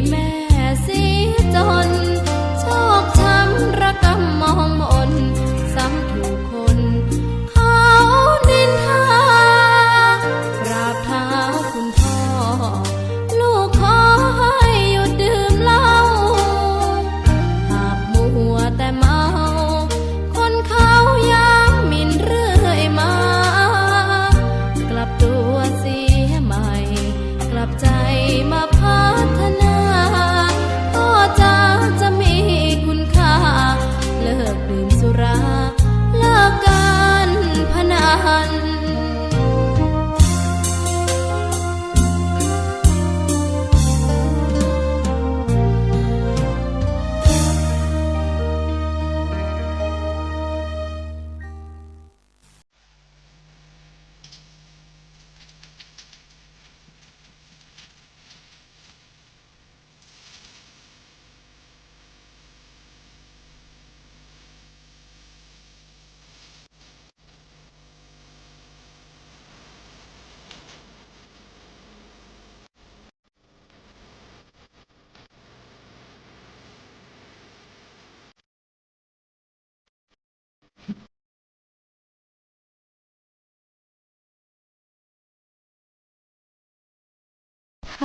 แม่สีจนโชคช้ำระกำมองมนซ้ำถูกคนเขานินทากราบเท้าคุณพ่อลูกขอให้หยุดดื่มเหล้าหากมัวแต่เมาคนเขาย้ำหมิ่นเรื่อยมากลับตัวเสียใหม่กลับใจมาพัฒนาก็จะมีคุณค่าเลิกดื่มสุราเลิกการพนัน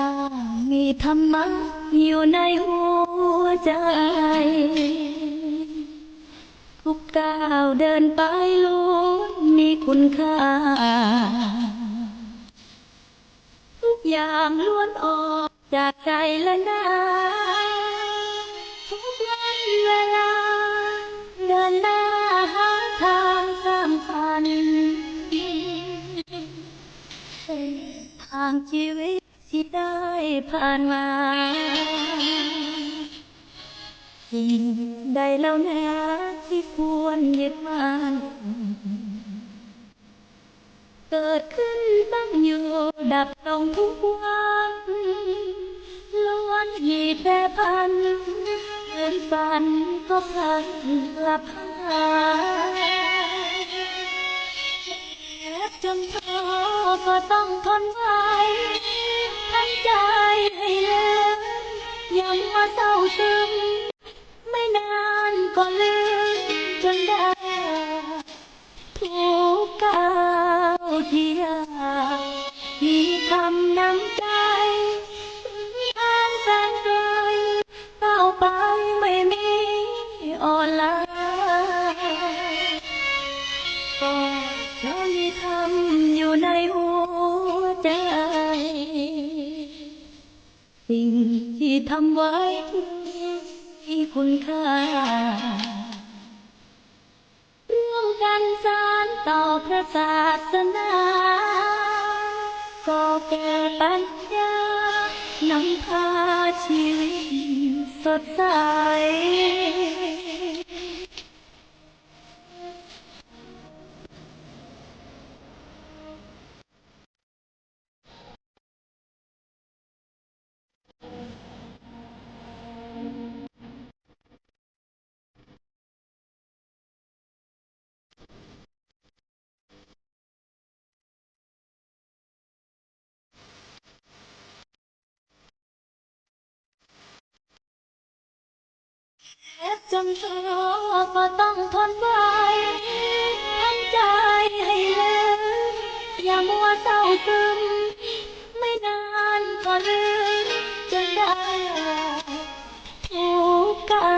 ถ้ามีธรรมะอยู่ในหัวใจทุกก้าวเดินไปล้วนมีคุณค่าทุกอย่างล้วนออกจากใจและนาทุกวันเวลาเดินหน้าหาทางสร้างฝันทางชีวิตที่ได้ผ่านมาสิ่งใดแล้วนะที่ควรยึดมั่นเกิดขึ้นตั้งอยู่ดับลงทุกวันล้วนมีแปรพันเหมือนฝันก็พลันหลับหายจนท้อก็ต้องทนไว้ทั้งใจให้เลิกยังมาเศร้าซึมไม่นานก็ลืมจนได้ทุกก้าวที่ยากมีคำนำใจทางแสนไกลก้าวไปไม่มีอ่อนล้าก็เพราะมีธรรมอยู่ในหัวใจสิ่งที่ทำไว้มีคุณค่าร่วมกันสานต่อพระศาสนาก่อแก่ปัญญานำพาชีวิตสดใสจนท้อก็ต้องทนไว้ทำใจให้เลิกอย่ามัวเศร้าซึมไม่นานก็ลืมจนได้ทุกก้า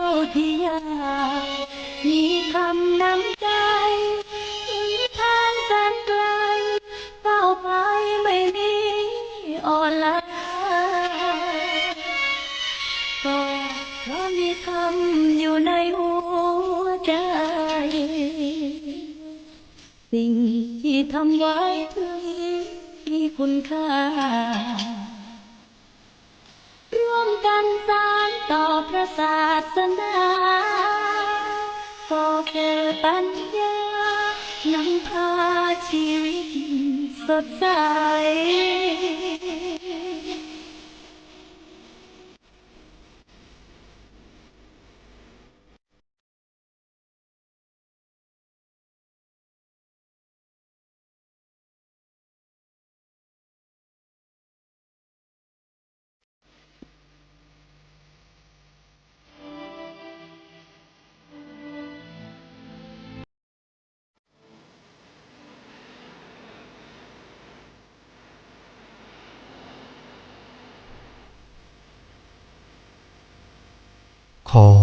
วที่ยากมีคำนำใจทางแสนไกลก้าวไปไม่มีอ่อนล้าก็เพราะมีธรรมอยู่ในหัวใจสิ่งที่ทำไว้ถึงมีคุณค่าร่วมกันสานต่อพระศาสนาก็เกิดปัญญานำพาชีวิตสดใส ขอ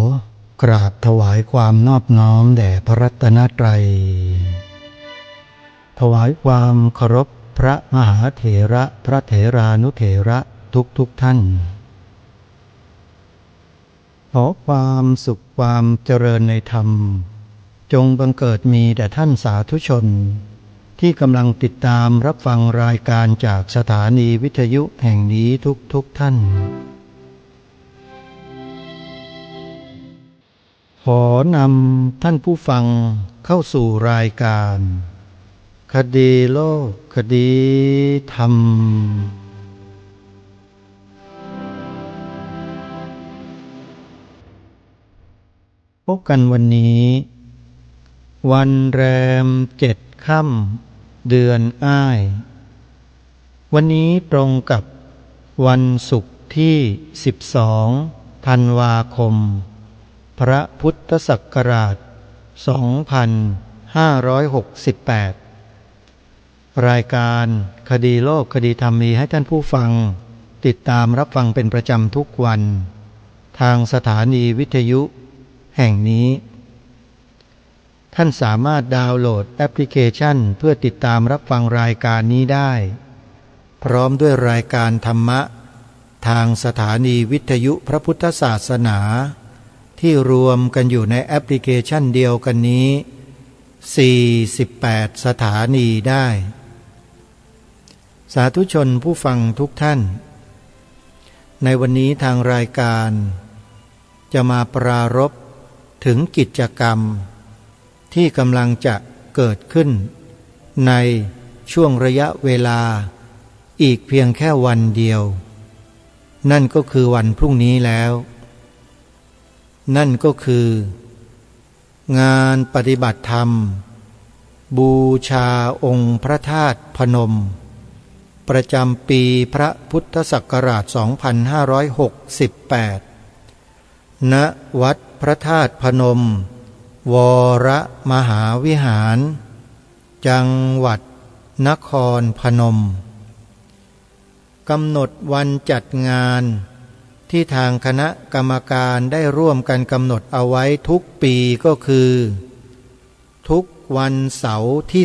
กราบถวายความนอบน้อมแด่พระรัตนตรัยถวายความเคารพพระมหาเถระพระเถรานุเถระทุกท่านขอความสุขความเจริญในธรรมจงบังเกิดมีแด่ท่านสาธุชนที่กำลังติดตามรับฟังรายการจากสถานีวิทยุแห่งนี้ทุกท่านขอนำท่านผู้ฟังเข้าสู่รายการคดีโลกคดีธรรมพบกันวันนี้วันแรม7 ค่ำเดือนอ้ายวันนี้ตรงกับวันศุกร์ที่12 ธันวาคมพระพุทธศักราช 2568 รายการคดีโลกคดีธรรมมีให้ท่านผู้ฟังติดตามรับฟังเป็นประจำทุกวันทางสถานีวิทยุแห่งนี้ท่านสามารถดาวน์โหลดแอปพลิเคชันเพื่อติดตามรับฟังรายการนี้ได้พร้อมด้วยรายการธรรมะทางสถานีวิทยุพระพุทธศาสนาที่รวมกันอยู่ในแอปพลิเคชันเดียวกันนี้48 สถานีได้สาธุชนผู้ฟังทุกท่านในวันนี้ทางรายการจะมาปรารภถึงกิจกรรมที่กำลังจะเกิดขึ้นในช่วงระยะเวลาอีกเพียงแค่วันเดียวนั่นก็คือวันพรุ่งนี้แล้วนั่นก็คืองานปฏิบัติธรรมบูชาองค์พระธาตุพนมประจำปีพระพุทธศักราช 2568 ณ วัดพระธาตุพนมวรมหาวิหารจังหวัดนครพนมกำหนดวันจัดงานที่ทางคณะกรรมการได้ร่วมกันกำหนดเอาไว้ทุกปีก็คือทุกวันเสาร์ที่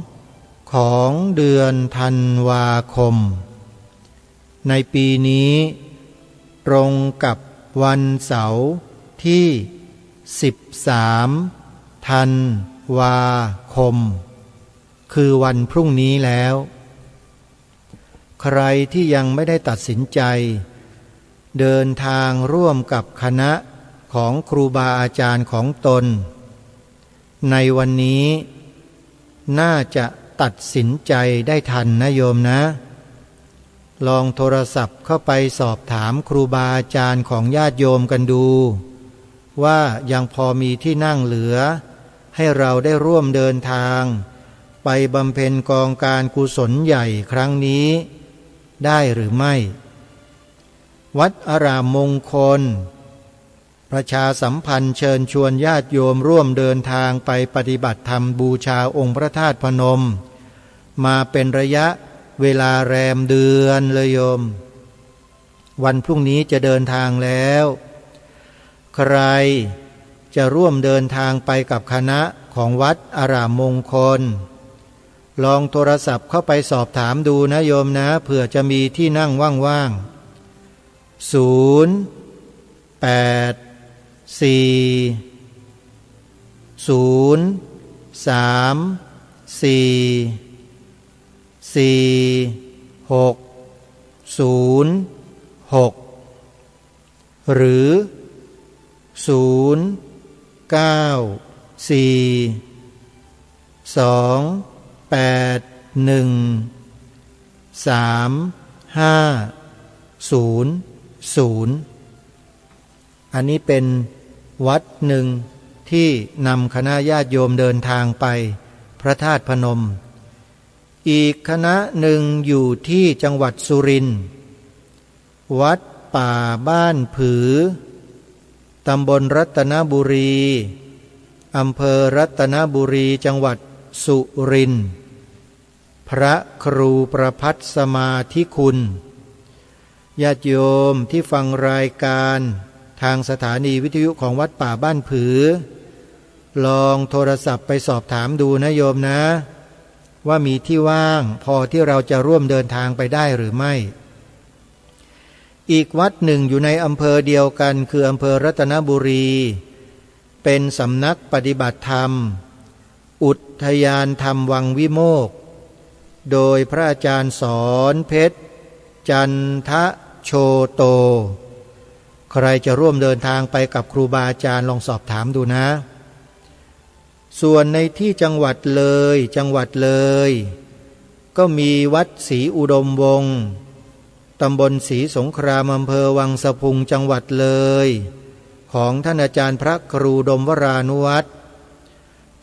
2ของเดือนธันวาคมในปีนี้ตรงกับวันเสาร์ที่13 ธันวาคมคือวันพรุ่งนี้แล้วใครที่ยังไม่ได้ตัดสินใจเดินทางร่วมกับคณะของครูบาอาจารย์ของตนในวันนี้น่าจะตัดสินใจได้ทันนะโยมนะลองโทรศัพท์เข้าไปสอบถามครูบาอาจารย์ของญาติโยมกันดูว่ายังพอมีที่นั่งเหลือให้เราได้ร่วมเดินทางไปบำเพ็ญกองการกุศลใหญ่ครั้งนี้ได้หรือไม่วัดอารามมงคลประชาสัมพันธ์เชิญชวนญาติโยมร่วมเดินทางไปปฏิบัติธรรมบูชาองค์พระธาตุพนมมาเป็นระยะเวลาแรมเดือนเลยโยมวันพรุ่งนี้จะเดินทางแล้วใครจะร่วมเดินทางไปกับคณะของวัดอารามมงคลลองโทรศัพท์เข้าไปสอบถามดูนะโยมนะเผื่อจะมีที่นั่งว่างๆ084-034-4606หรือ091-281-3500อันนี้เป็นวัดหนึ่งที่นำคณะญาติโยมเดินทางไปพระธาตุพนมอีกคณะหนึ่งอยู่ที่จังหวัดสุรินทร์วัดป่าบ้านผือตำบลรัตนบุรีอำเภอรัตนบุรีจังหวัดสุรินทร์พระครูประภัสสมาธิคุณญาติโยมที่ฟังรายการ ทางสถานีวิทยุของวัดป่าบ้านผือลองโทรศัพท์ไปสอบถามดูนะโยมนะว่ามีที่ว่างพอที่เราจะร่วมเดินทางไปได้หรือไม่อีกวัดหนึ่งอยู่ในอำเภอเดียวกันคืออำเภอรัตนบุรีเป็นสำนักปฏิบัติธรรมอุทยานธรรมวังวิโมกข์โดยพระอาจารย์สอนเพชรจันทโชโตใครจะร่วมเดินทางไปกับครูบาอาจารย์ลองสอบถามดูนะส่วนในที่จังหวัดเลยก็มีวัดศรีอุดมวงศ์ตำบลศรีสงครามอำเภอวังสะพุงจังหวัดเลยของท่านอาจารย์พระครูดมวรานุวัตร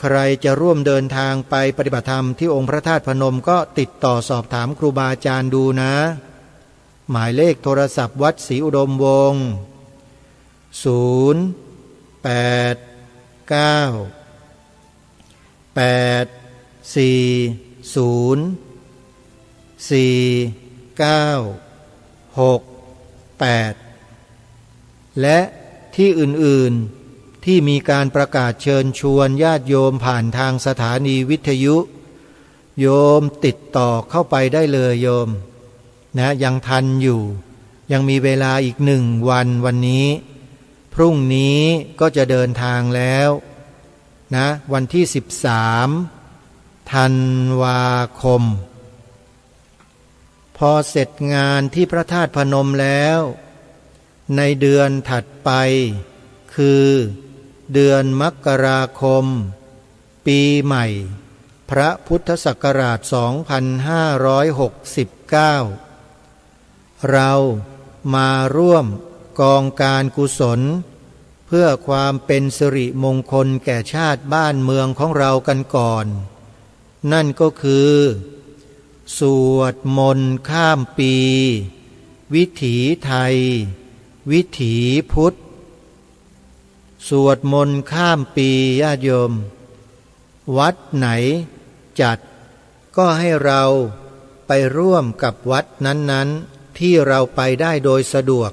ใครจะร่วมเดินทางไปปฏิบัติธรรมที่องค์พระธาตุพนมก็ติดต่อสอบถามครูบาอาจารย์ดูนะหมายเลขโทรศัพท์วัดศรีอุดมวงศ์0899404968และที่อื่นๆที่มีการประกาศเชิญชวนญาติโยมผ่านทางสถานีวิทยุโยมติดต่อเข้าไปได้เลยโยมนะยังทันอยู่ยังมีเวลาอีก1 วันนี้พรุ่งนี้ก็จะเดินทางแล้วนะวันที่13 ธันวาคมพอเสร็จงานที่พระธาตุพนมแล้วในเดือนถัดไปคือเดือนมกราคมปีใหม่พระพุทธศักราช 2569 เรามาร่วมกองการกุศลเพื่อความเป็นสิริมงคลแก่ชาติบ้านเมืองของเรากันก่อนนั่นก็คือสวดมนต์ข้ามปีวิถีไทยวิถีพุทธสวดมนต์ข้ามปีญาติโยมวัดไหนจัดก็ให้เราไปร่วมกับวัดนั้นๆที่เราไปได้โดยสะดวก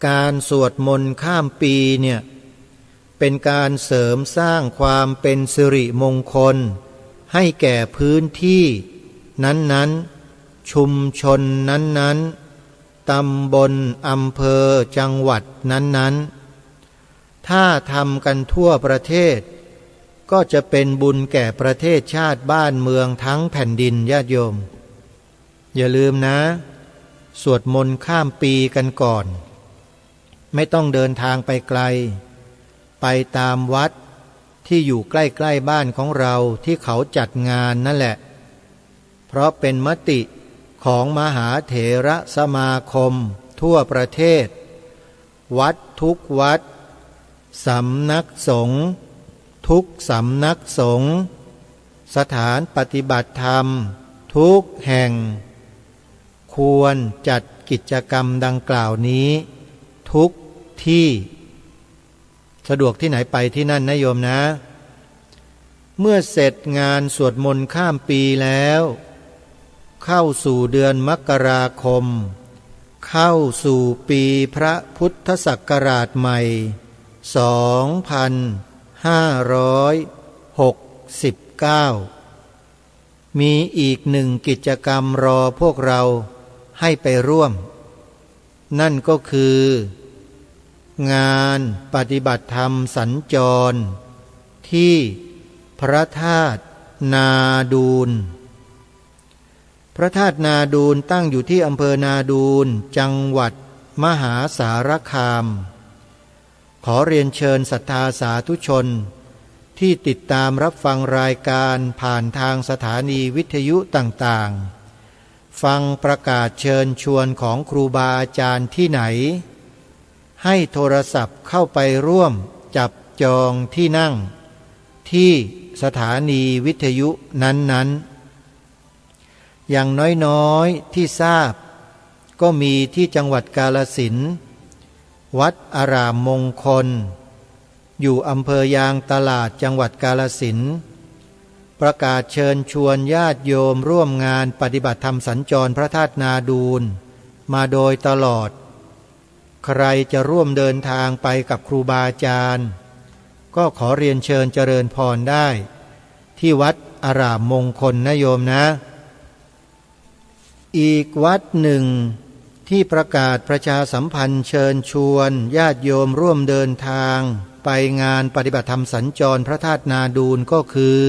การสวดมนต์ข้ามปีเนี่ยเป็นการเสริมสร้างความเป็นสิริมงคลให้แก่พื้นที่นั้นๆชุมชนนั้นๆตำบลอำเภอจังหวัดนั้นๆถ้าทำกันทั่วประเทศก็จะเป็นบุญแก่ประเทศชาติบ้านเมืองทั้งแผ่นดินญาติโยมอย่าลืมนะสวดมนต์ข้ามปีกันก่อนไม่ต้องเดินทางไปไกลไปตามวัดที่อยู่ใกล้ๆบ้านของเราที่เขาจัดงานนั่นแหละเพราะเป็นมติของมหาเถรสมาคมทั่วประเทศวัดทุกวัดสำนักสงฆ์ทุกสำนักสงฆ์สถานปฏิบัติธรรมทุกแห่งควรจัดกิจกรรมดังกล่าวนี้ทุกที่สะดวกที่ไหนไปที่นั่นนะโยมนะเมื่อเสร็จงานสวดมนต์ข้ามปีแล้วเข้าสู่เดือนมกราคมเข้าสู่ปีพระพุทธศักราชใหม่2569มีอีก1กิจกรรมรอพวกเราให้ไปร่วมนั่นก็คืองานปฏิบัติธรรมสัญจรที่พระธาตุนาดูลพระธาตุนาดูลตั้งอยู่ที่อำเภอนาดูลจังหวัดมหาสารคามขอเรียนเชิญศรัทธาสาธุชนที่ติดตามรับฟังรายการผ่านทางสถานีวิทยุต่างๆฟังประกาศเชิญชวนของครูบาอาจารย์ที่ไหนให้โทรศัพท์เข้าไปร่วมจับจองที่นั่งที่สถานีวิทยุนั้นๆอย่างน้อยๆที่ทราบก็มีที่จังหวัดกาฬสินธุ์วัดอารามมงคลอยู่อำเภอยางตลาดจังหวัดกาฬสินธุ์ประกาศเชิญชวนญาติโยมร่วมงานปฏิบัติธรรมสัญจรพระธาตุนาดูลมาโดยตลอด ใครจะร่วมเดินทางไปกับครูบาอาจารย์ก็ขอเรียนเชิญเจริญพรได้ที่วัดอารามมงคลนะโยมนะอีกวัดหนึ่งที่ประกาศประชาสัมพันธ์เชิญชวนญาติโยมร่วมเดินทางไปงานปฏิบัติธรรมสัญจรพระธาตุนาดูลก็คือ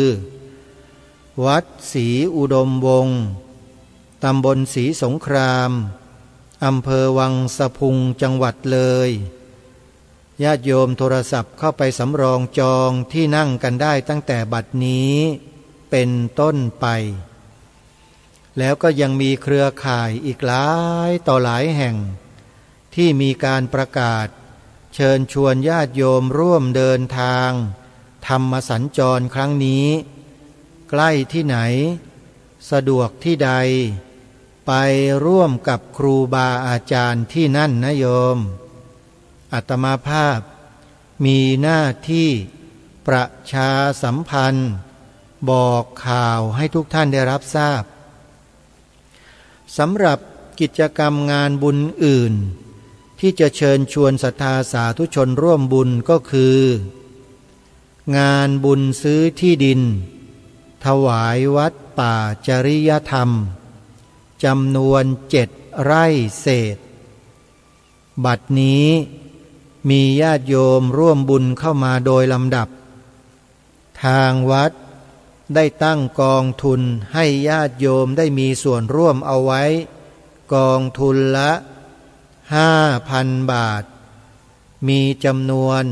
วัดศรีอุดมวงศ์ตำบลศรีสงครามอำเภอวังสะพุงจังหวัดเลยญาติโยมโทรศัพท์เข้าไปสำรองจองที่นั่งกันได้ตั้งแต่บัดนี้เป็นต้นไปแล้วก็ยังมีเครือข่ายอีกหลายต่อหลายแห่งที่มีการประกาศเชิญชวนญาติโยมร่วมเดินทางธรรมสัญจรครั้งนี้ใกล้ที่ไหนสะดวกที่ใดไปร่วมกับครูบาอาจารย์ที่นั่นนะโยมอาตมาภาพมีหน้าที่ประชาสัมพันธ์บอกข่าวให้ทุกท่านได้รับทราบสำหรับกิจกรรมงานบุญอื่นที่จะเชิญชวนศรัทธาสาธุชนร่วมบุญก็คืองานบุญซื้อที่ดินถวายวัดป่าจริยธรรมจำนวน7 ไร่เศษบัดนี้มีญาติโยมร่วมบุญเข้ามาโดยลำดับทางวัดได้ตั้งกองทุนให้ญาติโยมได้มีส่วนร่วมเอาไว้กองทุนละ 5,000 บาทมีจำนวน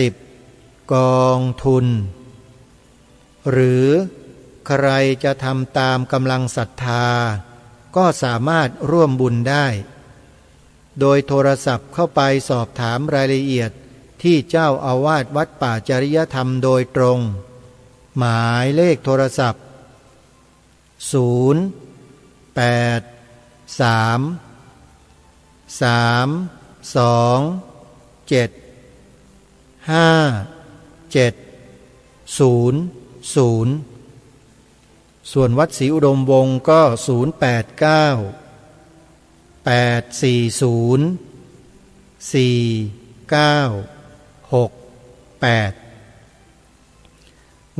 80กองทุนหรือใครจะทำตามกำลังศรัทธาก็สามารถร่วมบุญได้โดยโทรศัพท์เข้าไปสอบถามรายละเอียดที่เจ้าอาวาสวัดป่าจริยธรรมโดยตรงหมายเลขโทรศัพท์ส่วนวัดศรีอุดมวงศ์ก็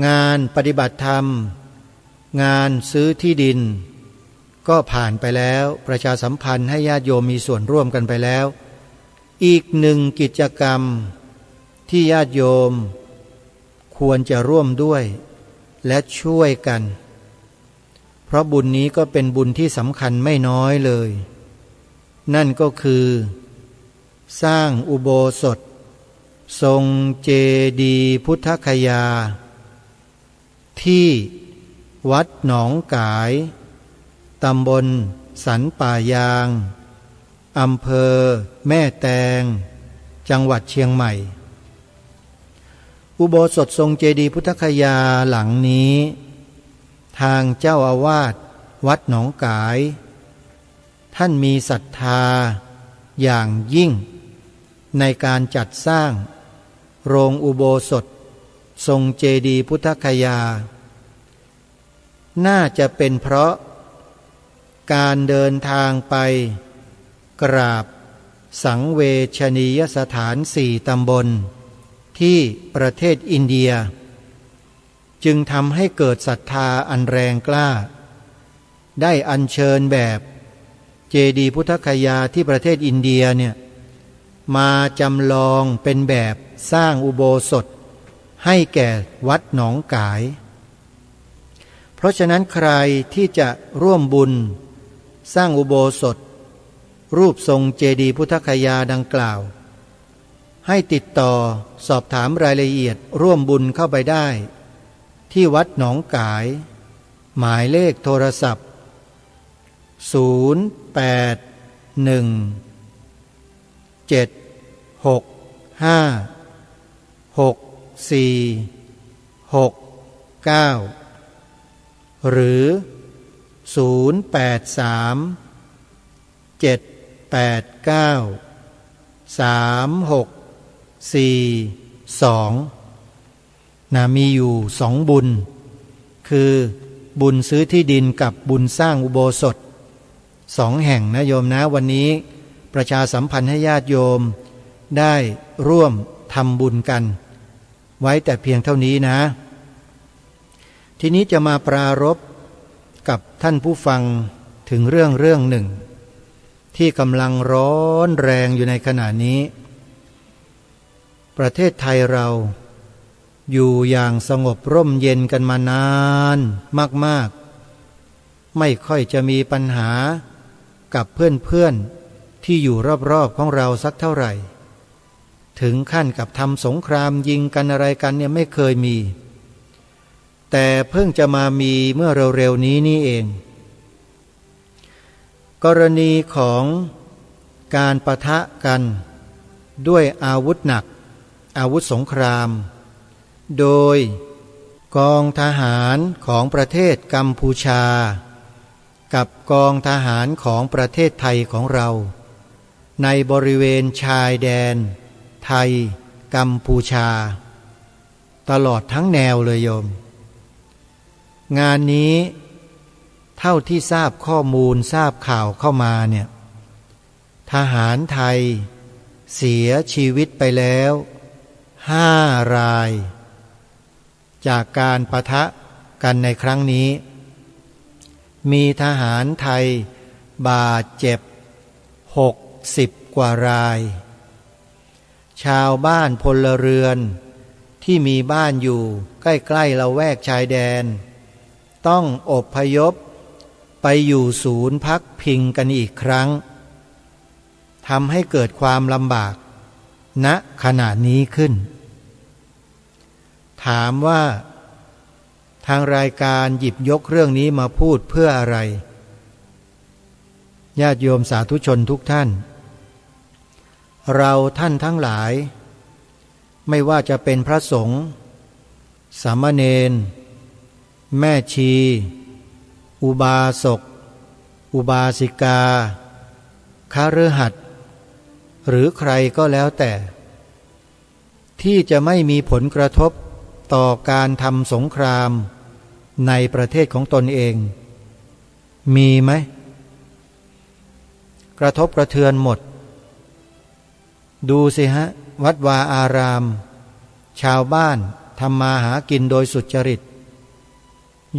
งานปฏิบัติธรรมงานซื้อที่ดินก็ผ่านไปแล้วประชาสัมพันธ์ให้ญาติโยมมีส่วนร่วมกันไปแล้วอีกหนึ่งกิจกรรมที่ญาติโยมควรจะร่วมด้วยและช่วยกันเพราะบุญนี้ก็เป็นบุญที่สำคัญไม่น้อยเลยนั่นก็คือสร้างอุโบสถทรงเจดีย์พุทธคยาที่วัดหนองกายตำบลสันป่ายางอำเภอแม่แตงจังหวัดเชียงใหม่อุโบสถทรงเจดีย์พุทธคยาหลังนี้ทางเจ้าอาวาสวัดหนองกายท่านมีศรัทธาอย่างยิ่งในการจัดสร้างโรงอุโบสถทรงเจดีย์พุทธคยาน่าจะเป็นเพราะการเดินทางไปกราบสังเวชนียสถาน4 ตำบลที่ประเทศอินเดียจึงทำให้เกิดศรัทธาอันแรงกล้าได้อัญเชิญแบบเจดีย์พุทธคยาที่ประเทศอินเดียเนี่ยมาจำลองเป็นแบบสร้างอุโบสถให้แก่วัดหนองกายเพราะฉะนั้นใครที่จะร่วมบุญสร้างอุโบสถรูปทรงเจดีย์พุทธคยาดังกล่าวให้ติดต่อสอบถามรายละเอียดร่วมบุญเข้าไปได้ที่วัดหนองกายหมายเลขโทรศัพท์081-765-6469หรือ083-789-3642มีอยู่2 บุญคือบุญซื้อที่ดินกับบุญสร้างอุโบสถ2 แห่งนะโยมนะวันนี้ ประชาสัมพันธ์ให้ญาติโยมได้ร่วมทำบุญกันไว้แต่เพียงเท่านี้นะทีนี้จะมาปรารภกับท่านผู้ฟังถึงเรื่องหนึ่งที่กำลังร้อนแรงอยู่ในขณะนี้ประเทศไทยเราอยู่อย่างสงบร่มเย็นกันมานานมากๆไม่ค่อยจะมีปัญหากับเพื่อนๆที่อยู่รอบๆของเราสักเท่าไหร่ถึงขั้นกับทำสงครามยิงกันอะไรกันเนี่ยไม่เคยมีแต่เพิ่งจะมามีเมื่อเร็วๆนี้นี่เองกรณีของการปะทะกันด้วยอาวุธหนักอาวุธสงครามโดยกองทหารของประเทศกัมพูชากับกองทหารของประเทศไทยของเราในบริเวณชายแดนไทยกัมพูชาตลอดทั้งแนวเลยโยมงานนี้เท่าที่ทราบข้อมูลทราบข่าวเข้ามาเนี่ยทหารไทยเสียชีวิตไปแล้ว5 รายจากการปะทะกันในครั้งนี้มีทหารไทยบาดเจ็บ60 กว่ารายชาวบ้านพลเรือนที่มีบ้านอยู่ใกล้ๆละแวกชายแดนต้องอพยพไปอยู่ศูนย์พักพิงกันอีกครั้งทำให้เกิดความลำบากณขณะนี้ขึ้นถามว่าทางรายการหยิบยกเรื่องนี้มาพูดเพื่ออะไรญาติโยมสาธุชนทุกท่านเราท่านทั้งหลายไม่ว่าจะเป็นพระสงฆ์สามเณรแม่ชีอุบาสกอุบาสิกาคฤหัสถ์หรือใครก็แล้วแต่ที่จะไม่มีผลกระทบต่อการทำสงครามในประเทศของตนเองมีไหมกระทบกระเทือนหมดดูสิฮะวัดวาอารามชาวบ้านทำมาหากินโดยสุจริต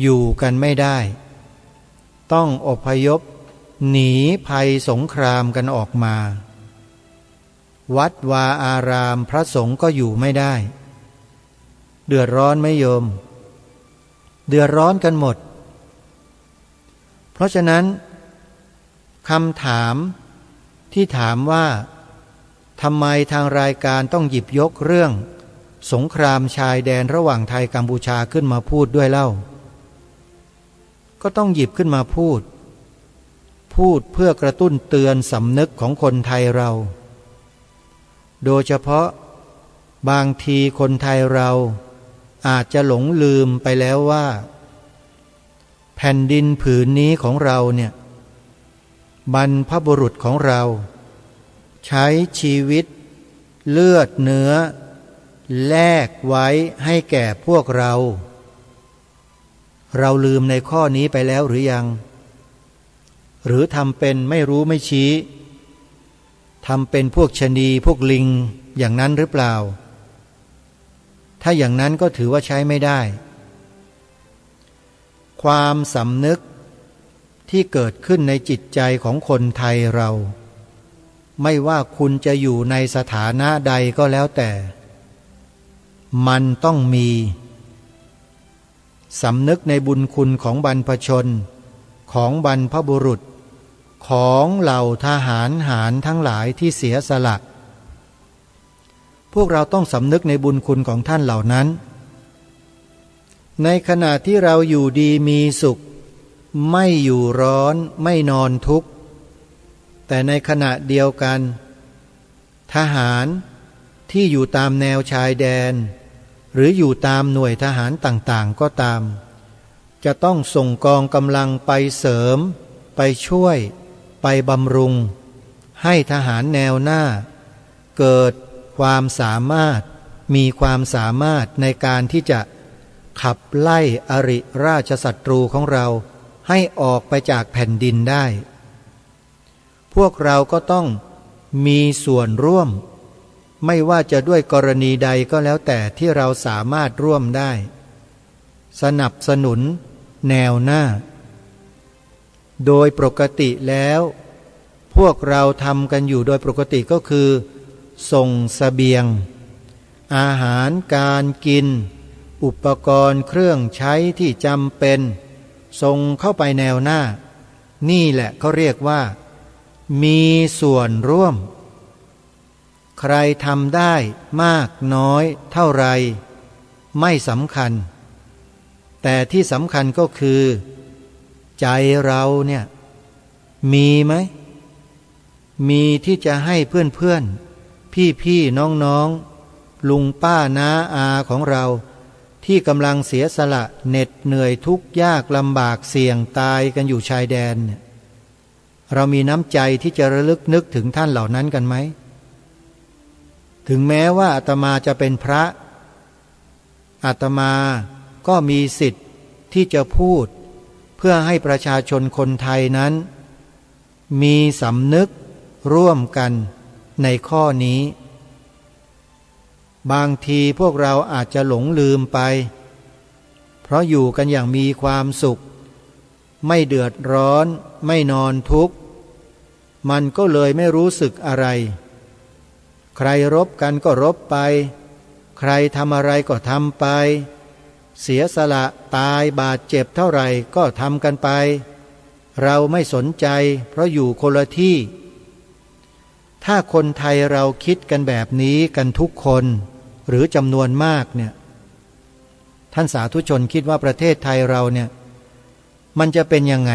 อยู่กันไม่ได้ต้องอพยพหนีภัยสงครามกันออกมาวัดวาอารามพระสงฆ์ก็อยู่ไม่ได้เดือดร้อนไหมโยมเดือดร้อนกันหมดเพราะฉะนั้นคำถามที่ถามว่าทำไมทางรายการต้องหยิบยกเรื่องสงครามชายแดนระหว่างไทยกัมพูชาขึ้นมาพูดด้วยเล่าก็ต้องหยิบขึ้นมาพูดเพื่อกระตุ้นเตือนสำนึกของคนไทยเราโดยเฉพาะบางทีคนไทยเราอาจจะหลงลืมไปแล้วว่าแผ่นดินผืนนี้ของเราเนี่ยบรรพบุรุษของเราใช้ชีวิตเลือดเนื้อแลกไว้ให้แก่พวกเราลืมในข้อนี้ไปแล้วหรือยังหรือทำเป็นไม่รู้ไม่ชี้ทำเป็นพวกชนีพวกลิงอย่างนั้นหรือเปล่าถ้าอย่างนั้นก็ถือว่าใช้ไม่ได้ความสำนึกที่เกิดขึ้นในจิตใจของคนไทยเราไม่ว่าคุณจะอยู่ในสถานะใดก็แล้วแต่มันต้องมีสำนึกในบุญคุณของบรรพชนของบรรพบุรุษของเหล่าทหารหารทั้งหลายที่เสียสละพวกเราต้องสำนึกในบุญคุณของท่านเหล่านั้นในขณะที่เราอยู่ดีมีสุขไม่อยู่ร้อนไม่นอนทุกข์แต่ในขณะเดียวกันทหารที่อยู่ตามแนวชายแดนหรืออยู่ตามหน่วยทหารต่างๆก็ตามจะต้องส่งกองกำลังไปเสริมไปช่วยไปบำรุงให้ทหารแนวหน้าเกิดความสามารถมีความสามารถในการที่จะขับไล่อริราชศัตรูของเราให้ออกไปจากแผ่นดินได้พวกเราก็ต้อง มีส่วนร่วมไม่ว่าจะด้วยกรณีใดก็แล้วแต่ที่เราสามารถร่วมได้สนับสนุนแนวหน้าโดยปกติแล้วพวกเราทำกันอยู่โดยปกติก็คือส่งเสบียงอาหารการกินอุปกรณ์เครื่องใช้ที่จำเป็นส่งเข้าไปแนวหน้านี่แหละเขาเรียกว่ามีส่วนร่วมใครทำได้มากน้อยเท่าไรไม่สำคัญแต่ที่สำคัญก็คือใจเราเนี่ยมีไหมมีที่จะให้เพื่อนๆพี่ๆน้องๆลุงป้าน้าอาของเราที่กำลังเสียสละเหน็ดเหนื่อยทุกข์ยากลำบากเสี่ยงตายกันอยู่ชายแดนเนี่ยเรามีน้ำใจที่จะระลึกนึกถึงท่านเหล่านั้นกันไหมถึงแม้ว่าอาตมาจะเป็นพระอาตมาก็มีสิทธิ์ที่จะพูดเพื่อให้ประชาชนคนไทยนั้นมีสำนึกร่วมกันในข้อนี้บางทีพวกเราอาจจะหลงลืมไปเพราะอยู่กันอย่างมีความสุขไม่เดือดร้อนไม่นอนทุกข์มันก็เลยไม่รู้สึกอะไรใครรบกันก็รบไปใครทำอะไรก็ทำไปเสียสละตายบาดเจ็บเท่าไหร่ก็ทำกันไปเราไม่สนใจเพราะอยู่คนละที่ถ้าคนไทยเราคิดกันแบบนี้กันทุกคนหรือจำนวนมากเนี่ยท่านสาธุชนคิดว่าประเทศไทยเราเนี่ยมันจะเป็นยังไง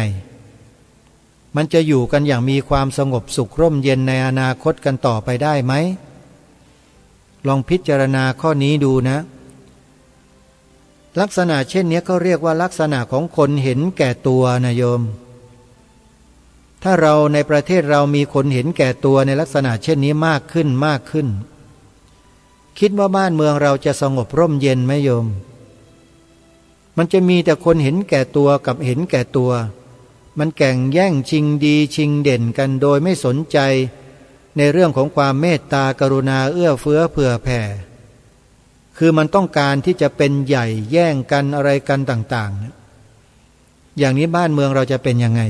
มันจะอยู่กันอย่างมีความสงบสุขร่มเย็นในอนาคตกันต่อไปได้ไหมลองพิจารณาข้อนี้ดูนะลักษณะเช่นนี้ก็เรียกว่าลักษณะของคนเห็นแก่ตัวนะโยมถ้าเราในประเทศเรามีคนเห็นแก่ตัวในลักษณะเช่นนี้มากขึ้นคิดว่าบ้านเมืองเราจะสงบร่มเย็นไหมโยมมันจะมีแต่คนเห็นแก่ตัวกับเห็นแก่ตัวมันแข่งแย่งชิงดีชิงเด่นกันโดยไม่สนใจในเรื่องของความเมตตากรุณาเอื้อเฟื้อเผื่อแผ่คือมันต้องการที่จะเป็นใหญ่แย่งกันอะไรกันต่างๆอย่างนี้บ้านเมืองเราจะเป็นยังไง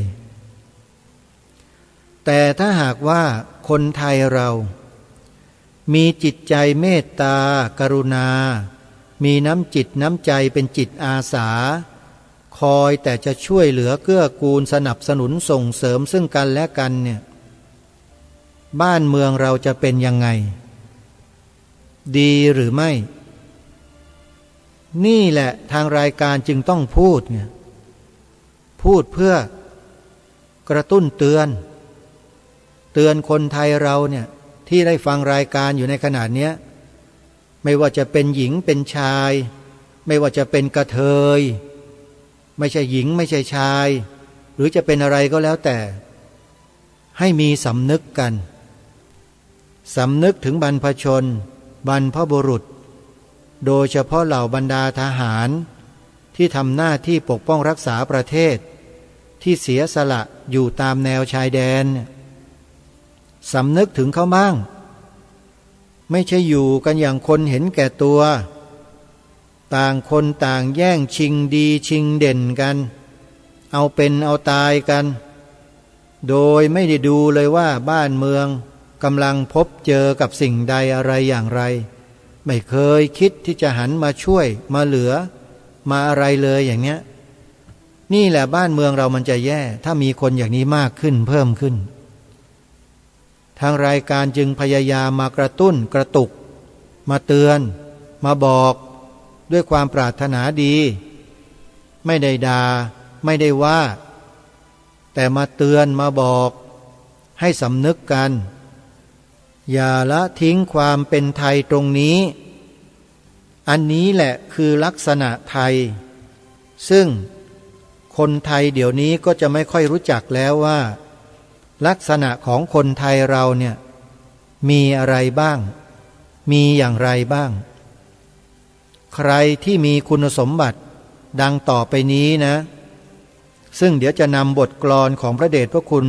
แต่ถ้าหากว่าคนไทยเรามีจิตใจเมตตากรุณามีน้ำจิตน้ำใจเป็นจิตอาสาคอยแต่จะช่วยเหลือเกื้อกูลสนับสนุนส่งเสริมซึ่งกันและกันเนี่ยบ้านเมืองเราจะเป็นยังไงดีหรือไม่นี่แหละทางรายการจึงต้องพูดเนี่ยพูดเพื่อกระตุ้นเตือนคนไทยเราเนี่ยที่ได้ฟังรายการอยู่ในขณะนี้ไม่ว่าจะเป็นหญิงเป็นชายไม่ว่าจะเป็นกระเทยไม่ใช่หญิงไม่ใช่ชายหรือจะเป็นอะไรก็แล้วแต่ให้มีสำนึกกันสำนึกถึงบรรพชนบรรพบุรุษโดยเฉพาะเหล่าบรรดาทหารที่ทำหน้าที่ปกป้องรักษาประเทศที่เสียสละอยู่ตามแนวชายแดนสำนึกถึงเขาบ้างไม่ใช่อยู่กันอย่างคนเห็นแก่ตัวต่างคนต่างแย่งชิงดีชิงเด่นกันเอาเป็นเอาตายกันโดยไม่ได้ดูเลยว่าบ้านเมืองกำลังพบเจอกับสิ่งใดอะไรอย่างไรไม่เคยคิดที่จะหันมาช่วยมาเหลือมาอะไรเลยอย่างเนี้ยนี่แหละบ้านเมืองเรามันจะแย่ถ้ามีคนอย่างนี้มากขึ้นเพิ่มขึ้นทางรายการจึงพยายามมากระตุ้นกระตุกมาเตือนมาบอกด้วยความปรารถนาดีไม่ได้ด่าไม่ได้ว่าแต่มาเตือนมาบอกให้สำนึกกันอย่าละทิ้งความเป็นไทยตรงนี้อันนี้แหละคือลักษณะไทยซึ่งคนไทยเดี๋ยวนี้ก็จะไม่ค่อยรู้จักแล้วว่าลักษณะของคนไทยเราเนี่ยมีอะไรบ้างมีอย่างไรบ้างใครที่มีคุณสมบัติดังต่อไปนี้นะซึ่งเดี๋ยวจะนำบทกลอนของพระเดชพระคุณ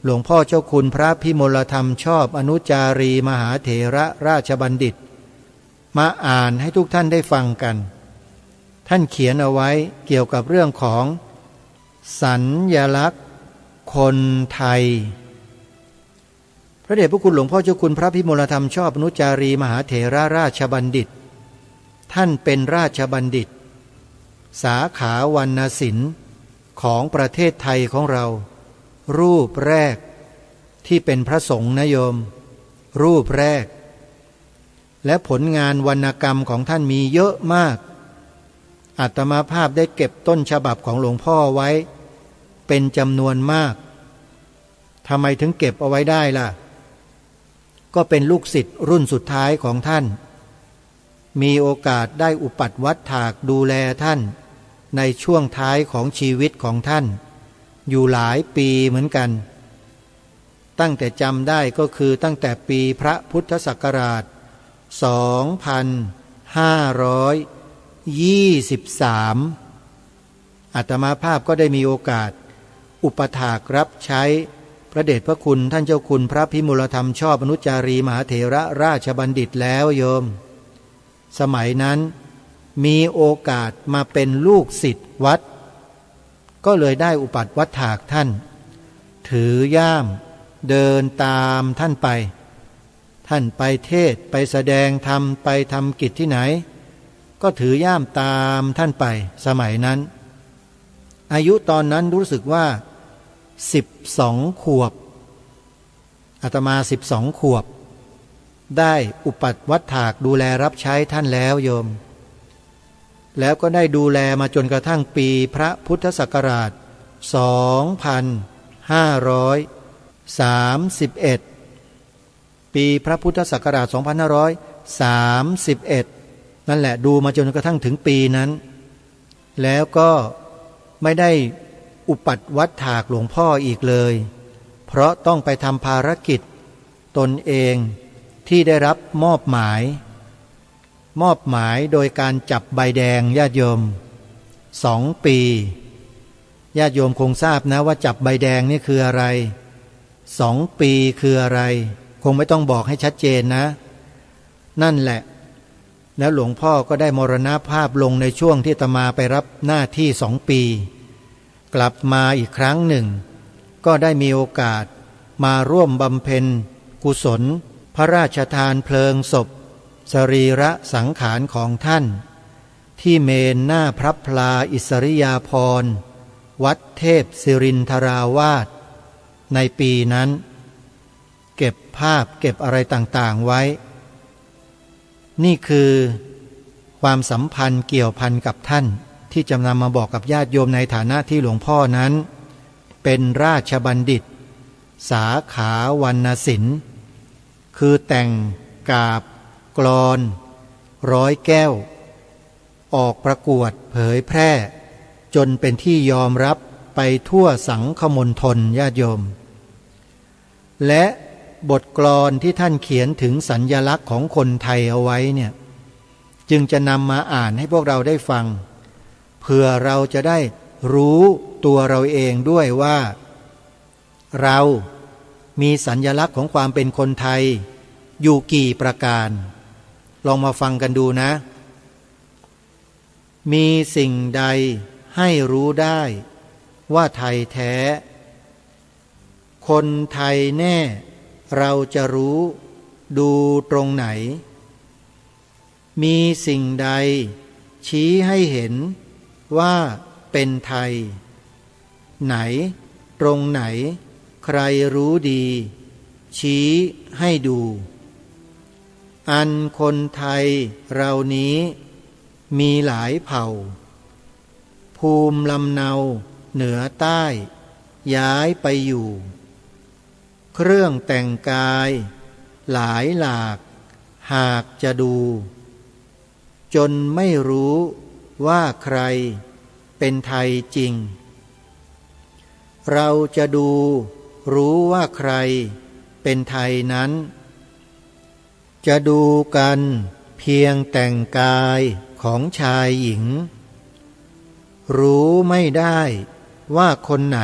หลวงพ่อเจ้าคุณพระพิมลธรรมชอบอนุจารีมหาเถระราชบัณฑิตมาอ่านให้ทุกท่านได้ฟังกันท่านเขียนเอาไว้เกี่ยวกับเรื่องของสัญญลักษณ์คนไทยพระเดชพระคุณหลวงพ่อเจ้าคุณพระพิมลธรรมชอบอนุจารีมหาเถระราชบัณฑิตท่านเป็นราชบัณฑิตสาขาวรรณศิลป์ของประเทศไทยของเรารูปแรกที่เป็นพระสงฆ์นะโยมรูปแรกและผลงานวรรณกรรมของท่านมีเยอะมากอาตมาภาพได้เก็บต้นฉบับของหลวงพ่อไว้เป็นจำนวนมากทำไมถึงเก็บเอาไว้ได้ล่ะก็เป็นลูกศิษย์รุ่นสุดท้ายของท่านมีโอกาสได้อุปัฏวัฏถากดูแลท่านในช่วงท้ายของชีวิตของท่านอยู่หลายปีเหมือนกันตั้งแต่จำได้ก็คือตั้งแต่ปีพระพุทธศักราช 2523 อาตมาภาพก็ได้มีโอกาสอุปถากรับใช้พระเดชพระคุณท่านเจ้าคุณพระพิมลธรรมชอบอนุจารีมหาเถระราชบัณฑิตแล้วโยมสมัยนั้นมีโอกาสมาเป็นลูกศิษย์วัดก็เลยได้อุปัฏวัฏถากท่านถือย่ามเดินตามท่านไปไปเทศไปแสดงธรรมไปทำกิจที่ไหนก็ถือย่ามตามท่านไปสมัยนั้นอายุตอนนั้นรู้สึกว่า12 ขวบอาตมา12 ขวบได้อุปัฏวัฏถากดูแลรับใช้ท่านแล้วโยมแล้วก็ได้ดูแลมาจนกระทั่งปีพระพุทธศักราช 2531 ปีพระพุทธศักราช 2531 นั่นแหละดูมาจนกระทั่งถึงปีนั้นแล้วก็ไม่ได้อุปัฏวัฏถากหลวงพ่ออีกเลยเพราะต้องไปทำภารกิจตนเองที่ได้รับมอบหมายโดยการจับใบแดงญาติโยม2 ปีญาติโยมคงทราบนะว่าจับใบแดงนี่คืออะไร2 ปีคืออะไรคงไม่ต้องบอกให้ชัดเจนนะนั่นแหละแล้วหลวงพ่อก็ได้มรณภาพลงในช่วงที่อาตมาไปรับหน้าที่2 ปีกลับมาอีกครั้งหนึ่งก็ได้มีโอกาสมาร่วมบำเพ็ญกุศลพระราชทานเพลิงศพสรีระสังขารของท่านที่เมนหน้าพระพลาอิสริยาภรณ์วัดเทพศิรินทราวาสในปีนั้นเก็บภาพเก็บอะไรต่างๆไว้นี่คือความสัมพันธ์เกี่ยวพันกับท่านที่จะนำมาบอกกับญาติโยมในฐานะที่หลวงพ่อนั้นเป็นราชบัณฑิตสาขาวรรณศิลป์คือแต่งกาบกลอนร้อยแก้วออกประกวดเผยแพร่จนเป็นที่ยอมรับไปทั่วสังคมณฑลญาติโยมและบทกลอนที่ท่านเขียนถึงสัญญลักษณ์ของคนไทยเอาไว้เนี่ยจึงจะนำมาอ่านให้พวกเราได้ฟังเพื่อเราจะได้รู้ตัวเราเองด้วยว่าเรามีสัญญลักษณ์ของความเป็นคนไทยอยู่กี่ประการลองมาฟังกันดูนะมีสิ่งใดให้รู้ได้ว่าไทยแท้คนไทยแน่เราจะรู้ดูตรงไหนมีสิ่งใดชี้ให้เห็นว่าเป็นไทยไหนตรงไหนใครรู้ดีชี้ให้ดูอันคนไทยเรานี้มีหลายเผ่าภูมิลำเนาเหนือใต้ย้ายไปอยู่เครื่องแต่งกายหลายหลากหากจะดูจนไม่รู้ว่าใครเป็นไทยจริงเราจะดูรู้ว่าใครเป็นไทยนั้นจะดูกันเพียงแต่งกายของชายหญิงรู้ไม่ได้ว่าคนไหน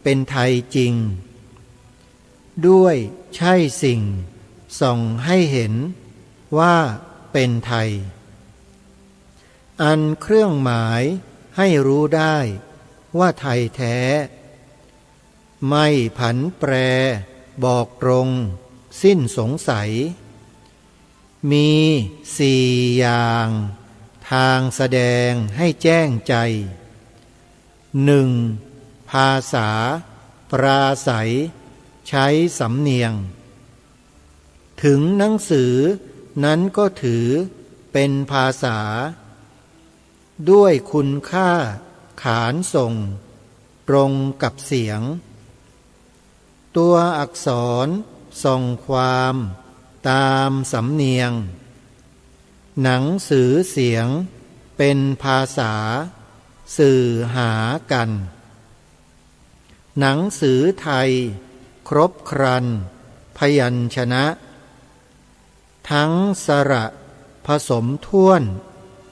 เป็นไทยจริง ด้วยใช่สิ่งส่องให้เห็นว่าเป็นไทยอันเครื่องหมายให้รู้ได้ว่าไทยแท้ไม่ผันแปรบอกตรงสิ้นสงสัยมีสี่อย่างทางแสดงให้แจ้งใจ1. ภาษาปราศัยใช้สำเนียงถึงหนังสือนั้นก็ถือเป็นภาษาด้วยคุณค่าขานส่งตรงกับเสียงตัวอักษรส่งความตามสำเนียงหนังสือเสียงเป็นภาษาสื่อหากันหนังสือไทยครบครันพยัญชนะทั้งสระผสมถ้วน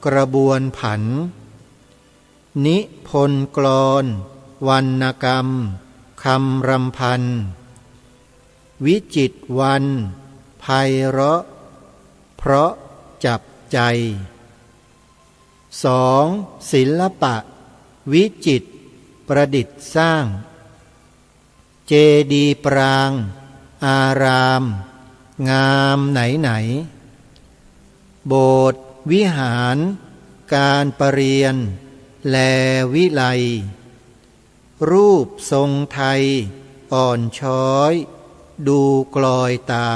กระบวนผันนิพนธ์กลอนวรรณกรรมคำรำพันวิจิตรวรรณไพเราะเพราะจับใจ 2. ศิลปะวิจิตรประดิษฐ์สร้างเจดีย์ปรางอารามงามไหนโบสถ์วิหารการประเรียนแลวิไลรูปทรงไทยอ่อนช้อยดูกลอยตา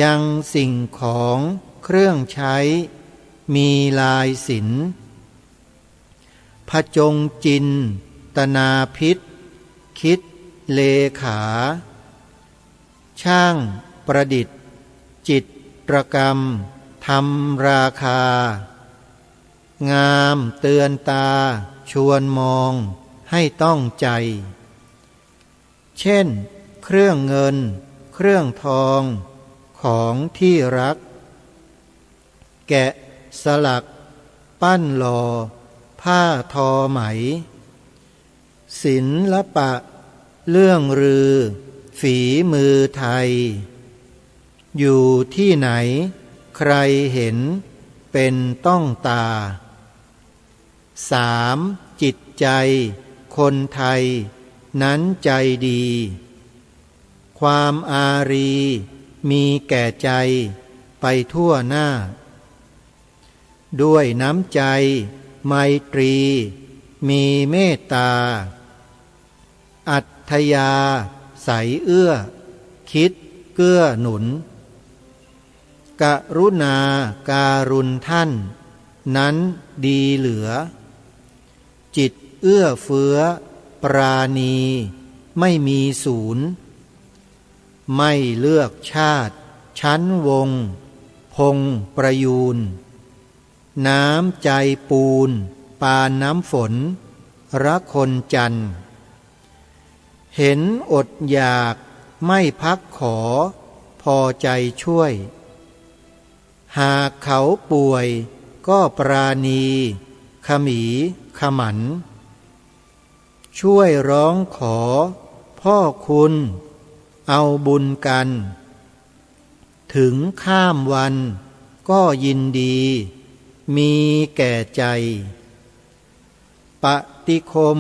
ยังสิ่งของเครื่องใช้มีลายศิลป์ผจงจินตนาพิษคิดเลขาช่างประดิษฐ์จิตรกรรมทำราคางามเตือนตาชวนมองให้ต้องใจเช่นเครื่องเงินเครื่องทองของที่รักแกะสลักปั้นหล่อผ้าทอไหมศิลปะเรื่องรือฝีมือไทยอยู่ที่ไหนใครเห็นเป็นต้องตา 3. จิตใจคนไทยนั้นใจดีความอารีมีแก่ใจไปทั่วหน้าด้วยน้ำใจไมตรีมีเมตตาอัธยาใสเอื้อคิดเกื้อหนุนกรุณาการุณท่านนั้นดีเหลือจิตเอื้อเฟื้อปราณีไม่มีศูนย์ไม่เลือกชาติชั้นวงพงประยูนน้ำใจปูนปานน้ำฝนรักคนจันทร์เห็นอดอยากไม่พักขอพอใจช่วยหากเขาป่วยก็ปราณีขมีขมันช่วยร้องขอพ่อคุณเอาบุญกันถึงข้ามวันก็ยินดีมีแก่ใจปฏิคม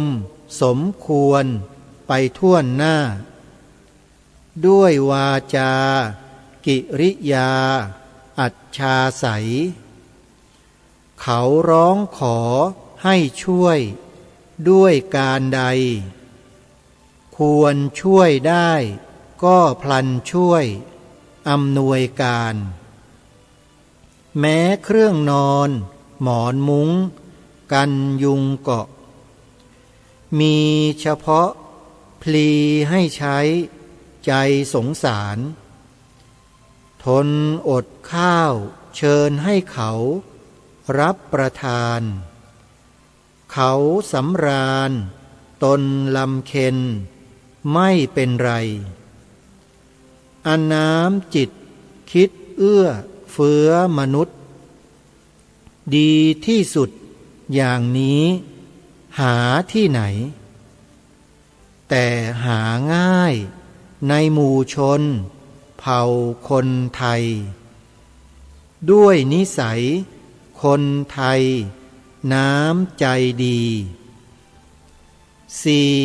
สมควรไปทั่วหน้าด้วยวาจากิริยาอัจฉาใสเขาร้องขอให้ช่วยด้วยการใดควรช่วยได้ก็พลันช่วยอำนวยการแม้เครื่องนอนหมอนมุ้งกันยุงเกาะมีเฉพาะพลีให้ใช้ใจสงสารทนอดข้าวเชิญให้เขารับประทานเขาสำราญตนลำเค็นไม่เป็นไรอน้ำจิตคิดเอื้อเฟื้อมนุษย์ดีที่สุดอย่างนี้หาที่ไหนแต่หาง่าย ในหมู่ชนเผ่าคนไทยด้วยนิสัยคนไทยน้ำใจดี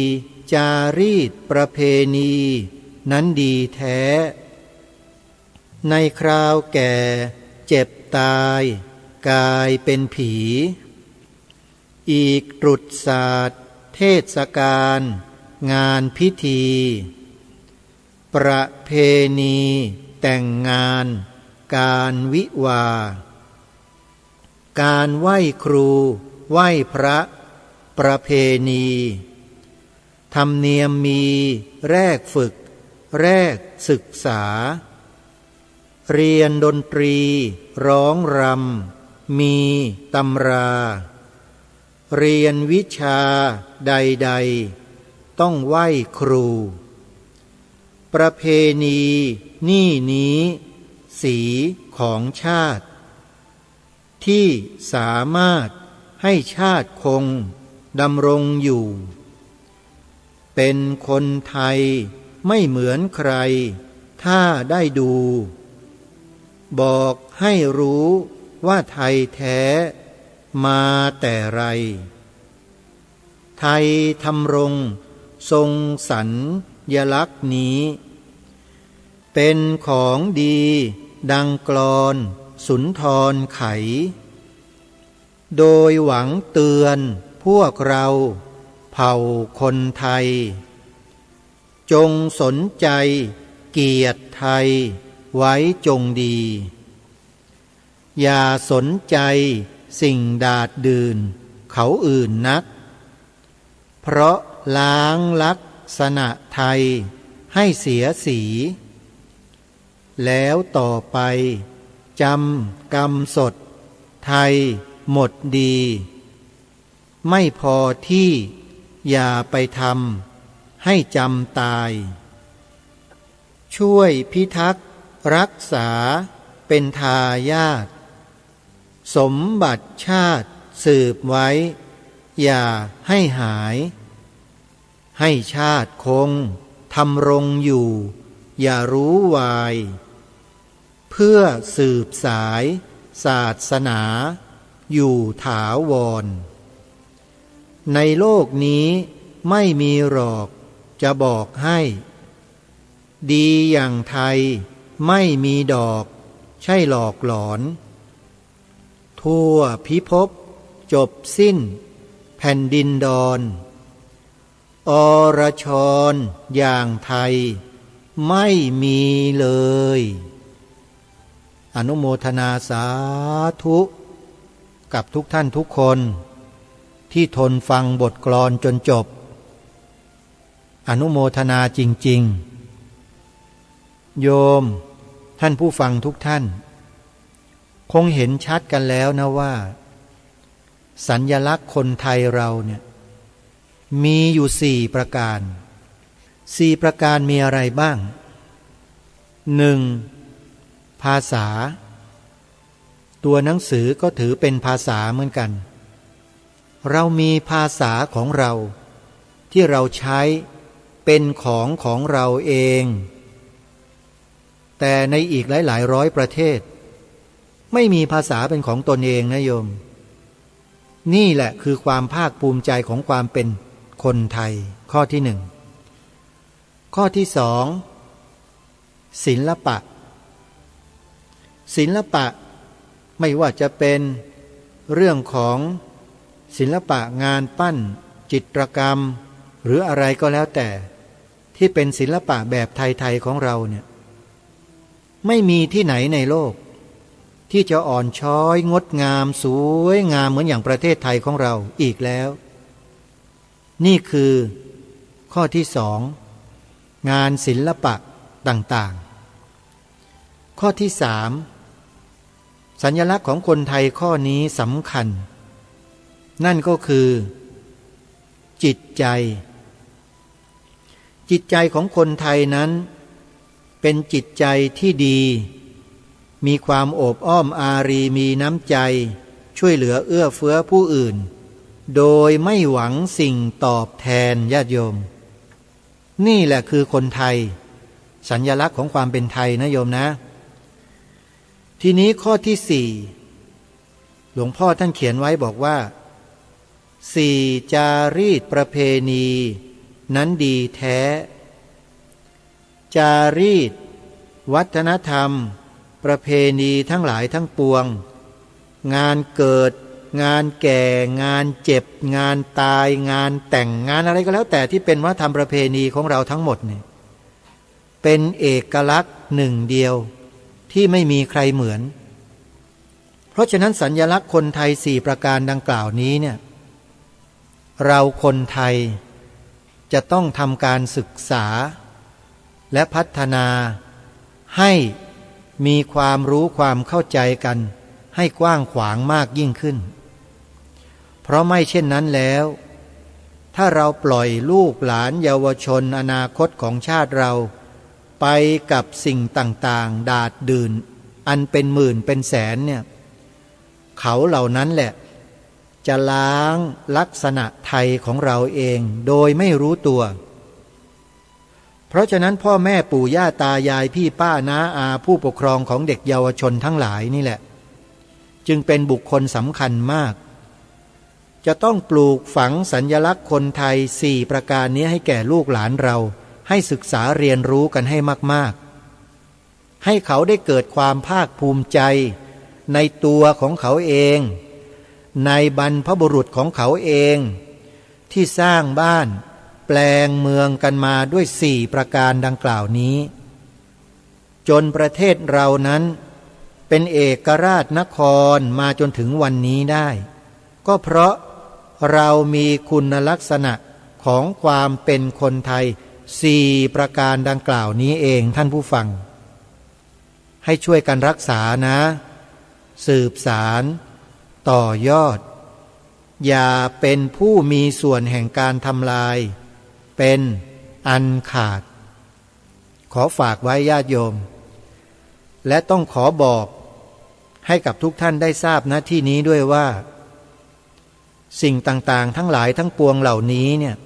4. จารีตประเพณีนั้นดีแท้ในคราวแก่เจ็บตายกายเป็นผีอีกตรุษศาสตร์เทศกาลงานพิธีประเพณีแต่งงานการวิวาการไหว้ครูไหว้พระประเพณีธรรมเนียมมีแรกฝึกแรกศึกษาเรียนดนตรีร้องรำมีตำราเรียนวิชาใดๆต้องไหว้ครูประเพณีนี่นี้สีของชาติที่สามารถให้ชาติคงดำรงอยู่เป็นคนไทยไม่เหมือนใครถ้าได้ดูบอกให้รู้ว่าไทยแท้มาแต่ไรไทยทำรงทรงสัญลักษณ์นี้เป็นของดีดังกลอนสุนทรไขโดยหวังเตือนพวกเราเผ่าคนไทยจงสนใจเกียรติไทยไว้จงดีอย่าสนใจสิ่งดาดดื่นเขาอื่นนักเพราะล้างลักษณะไทยให้เสียสีแล้วต่อไปจำกรรมสดไทยหมดดีไม่พอที่อย่าไปทำให้จำตายช่วยพิทักษ์รักษาเป็นทายาทสมบัติชาติสืบไว้อย่าให้หายให้ชาติคงทำรงอยู่อย่ารู้วายเพื่อสืบสายศาสนาอยู่ถาวรในโลกนี้ไม่มีหรอกจะบอกให้ดีอย่างไทยไม่มีดอกใช่หลอกหลอนทั่วพิภพจบสิ้นแผ่นดินดอนอรชรอย่างไทยไม่มีเลยอนุโมทนาสาธุกับทุกท่านทุกคนที่ทนฟังบทกลอนจนจบอนุโมทนาจริงๆโยมท่านผู้ฟังทุกท่านคงเห็นชัดกันแล้วนะว่าสัญลักษณ์คนไทยเราเนี่ยมีอยู่4ประการ4ประการมีอะไรบ้าง 1. ภาษาตัวหนังสือก็ถือเป็นภาษาเหมือนกันเรามีภาษาของเราที่เราใช้เป็นของเราเองแต่ในอีกหลายร้อยประเทศไม่มีภาษาเป็นของตนเองนะโยมนี่แหละคือความภาคภูมิใจของความเป็นคนไทยข้อที่1ข้อที่2ศิลปะศิลปะไม่ว่าจะเป็นเรื่องของศิลปะงานปั้นจิตรกรรมหรืออะไรก็แล้วแต่ที่เป็นศิลปะแบบไทยๆของเราเนี่ยไม่มีที่ไหนในโลกที่จะอ่อนช้อยงดงามสวยงามเหมือนอย่างประเทศไทยของเราอีกแล้วนี่คือข้อที่2งานศิลปะต่างๆข้อที่3สัญลักษณ์ของคนไทยข้อนี้สำคัญนั่นก็คือจิตใจของคนไทยนั้นเป็นจิตใจที่ดีมีความโอบอ้อมอารีมีน้ำใจช่วยเหลือเอื้อเฟื้อผู้อื่นโดยไม่หวังสิ่งตอบแทนญาติโยมนี่แหละคือคนไทย สัญลักษณ์ของความเป็นไทยนะโยมนะ ทีนี้ข้อที่ 4หลวงพ่อท่านเขียนไว้บอกว่า4จารีตประเพณีนั้นดีแท้จารีตวัฒนธรรมประเพณีทั้งหลายทั้งปวงงานเกิดงานแก่งานเจ็บงานตายงานแต่งงานอะไรก็แล้วแต่ที่เป็นวัฒนธรรมประเพณีของเราทั้งหมดเนี่ยเป็นเอกลักษณ์หนึ่งเดียวที่ไม่มีใครเหมือนเพราะฉะนั้นสัญลักษณ์คนไทย4ประการดังกล่าวนี้เนี่ยเราคนไทยจะต้องทำการศึกษาและพัฒนาให้มีความรู้ความเข้าใจกันให้กว้างขวางมากยิ่งขึ้นเพราะไม่เช่นนั้นแล้วถ้าเราปล่อยลูกหลานเยาวชนอนาคตของชาติเราไปกับสิ่งต่างๆดาดดื่นอันเป็นหมื่นเป็นแสนเนี่ยเขาเหล่านั้นแหละจะล้างลักษณะไทยของเราเองโดยไม่รู้ตัวเพราะฉะนั้นพ่อแม่ปู่ย่าตายายพี่ป้าน้าอาผู้ปกครองของเด็กเยาวชนทั้งหลายนี่แหละจึงเป็นบุคคลสำคัญมากจะต้องปลูกฝังสัญลักษณ์คนไทย4ประการนี้ให้แก่ลูกหลานเราให้ศึกษาเรียนรู้กันให้มากๆให้เขาได้เกิดความภาคภูมิใจในตัวของเขาเองในบรรพบุรุษของเขาเองที่สร้างบ้านแปลงเมืองกันมาด้วย4ประการดังกล่าวนี้จนประเทศเรานั้นเป็นเอกราชนครมาจนถึงวันนี้ได้ก็เพราะเรามีคุณลักษณะของความเป็นคนไทย4ประการดังกล่าวนี้เองท่านผู้ฟังให้ช่วยกันรักษานะสืบสารต่อยอดอย่าเป็นผู้มีส่วนแห่งการทำลายเป็นอันขาดขอฝากไว้ญาติโยมและต้องขอบอกให้กับทุกท่านได้ทราบณที่นี้ด้วยว่าสิ่งต่างๆทั้งหลายทั้งปวงเหล่านี้เนี่ย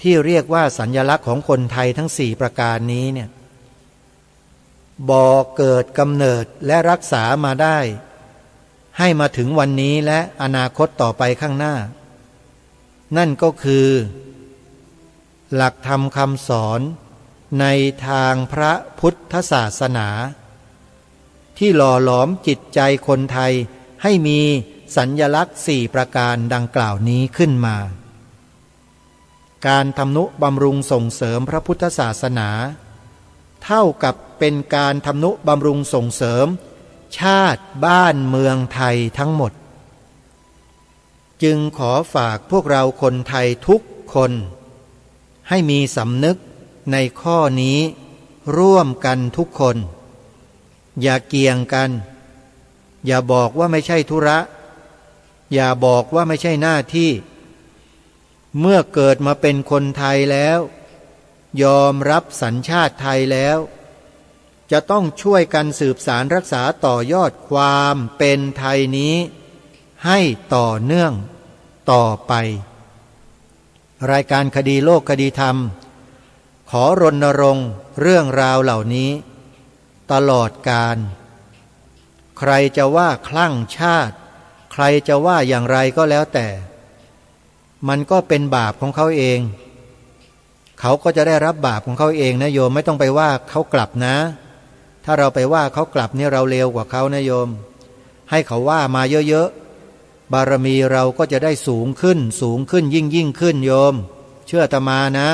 ที่เรียกว่าสัญลักษณ์ของคนไทยทั้ง4ประการนี้เนี่ยบ่อเกิดกำเนิดและรักษามาได้ให้มาถึงวันนี้และอนาคตต่อไปข้างหน้านั่นก็คือหลักธรรมคำสอนในทางพระพุทธศาสนาที่หล่อหลอมจิตใจคนไทยให้มีสัญลักษณ์4ประการดังกล่าวนี้ขึ้นมาการทำนุบำรุงส่งเสริมพระพุทธศาสนาเท่ากับเป็นการทำนุบำรุงส่งเสริมชาติบ้านเมืองไทยทั้งหมดจึงขอฝากพวกเราคนไทยทุกคนให้มีสำนึกในข้อนี้ร่วมกันทุกคนอย่าเกี่ยงกันอย่าบอกว่าไม่ใช่ธุระอย่าบอกว่าไม่ใช่หน้าที่เมื่อเกิดมาเป็นคนไทยแล้วยอมรับสัญชาติไทยแล้วจะต้องช่วยกันสืบสารรักษาต่อยอดความเป็นไทยนี้ให้ต่อเนื่องต่อไปรายการคดีโลกคดีธรรมขอรณรงค์เรื่องราวเหล่านี้ตลอดกาลใครจะว่าคลั่งชาติใครจะว่าอย่างไรก็แล้วแต่มันก็เป็นบาปของเขาเองเขาก็จะได้รับบาปของเขาเองนะโยมไม่ต้องไปว่าเขากลับนะถ้าเราไปว่าเขากลับเนี่ยเราเลวกว่าเขานะโยมให้เขาว่ามาเยอะๆบารมีเราก็จะได้สูงขึ้นยิ่งขึ้นโยมเชื่ออาตมานะ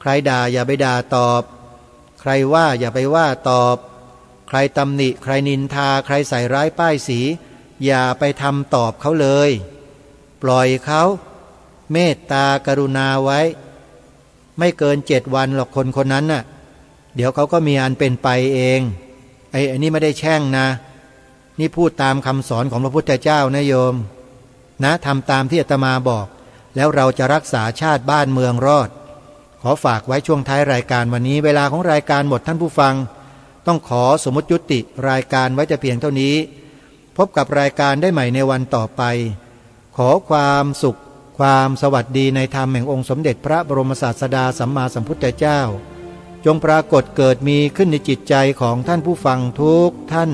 ใครด่าอย่าไปด่าตอบใครว่าอย่าไปว่าตอบใครตำหนิใครนินทาใครใส่ร้ายป้ายสีอย่าไปทำตอบเขาเลยปล่อยเขาเมตตากรุณาไว้ไม่เกิน7 วันหรอกคนคนนั้นน่ะเดี๋ยวเขาก็มีอันเป็นไปเองไอ้นี่ไม่ได้แช่งนะนี่พูดตามคำสอนของพระพุทธเจ้านะโยมนะทำตามที่อาตมาบอกแล้วเราจะรักษาชาติบ้านเมืองรอดขอฝากไว้ช่วงท้ายรายการวันนี้เวลาของรายการหมดท่านผู้ฟังต้องขอสมมติยุติรายการไว้แต่เพียงเท่านี้พบกับรายการได้ใหม่ในวันต่อไปขอความสุขความสวัสดีในธรรมแห่งองค์สมเด็จพระบรมศาสดาสัมมาสัมพุทธเจ้า จงปรากฏเกิดมีขึ้นในจิตใจของท่านผู้ฟังทุกท่าน